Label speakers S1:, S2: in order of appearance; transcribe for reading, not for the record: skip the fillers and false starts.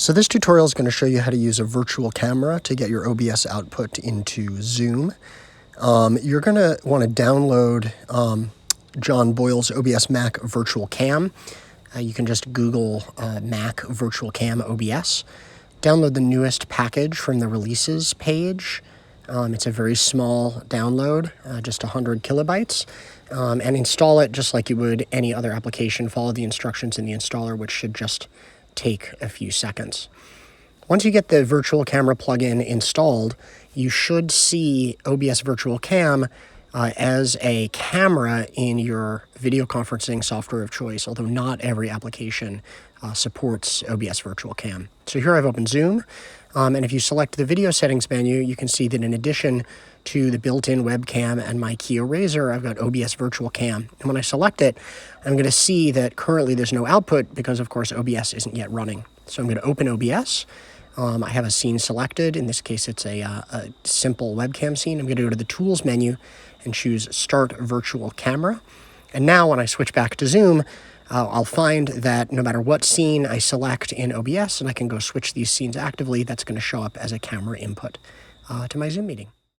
S1: So this tutorial is going to show you how to use a virtual camera to get your OBS output into Zoom. You're going to want to download John Boyle's OBS Mac Virtual Cam. You can just Google Mac Virtual Cam OBS. Download the newest package from the releases page. It's a very small download, just 100 kilobytes, and install it just like you would any other application. Follow the instructions in the installer, which should just take a few seconds. Once you get the virtual camera plugin installed, you should see OBS Virtual Cam as a camera in your video conferencing software of choice, although not every application supports OBS Virtual Cam. So here I've opened Zoom, and if you select the video settings menu, you can see that in addition to the built-in webcam and my key eraser, I've got OBS Virtual Cam. And when I select it, I'm going to see that currently there's no output because, of course, OBS isn't yet running. So I'm going to open OBS. I have a scene selected. In this case, it's a simple webcam scene. I'm going to go to the Tools menu and choose Start Virtual Camera. And now when I switch back to Zoom, I'll find that no matter what scene I select in OBS, and I can go switch these scenes actively, that's going to show up as a camera input to my Zoom meeting.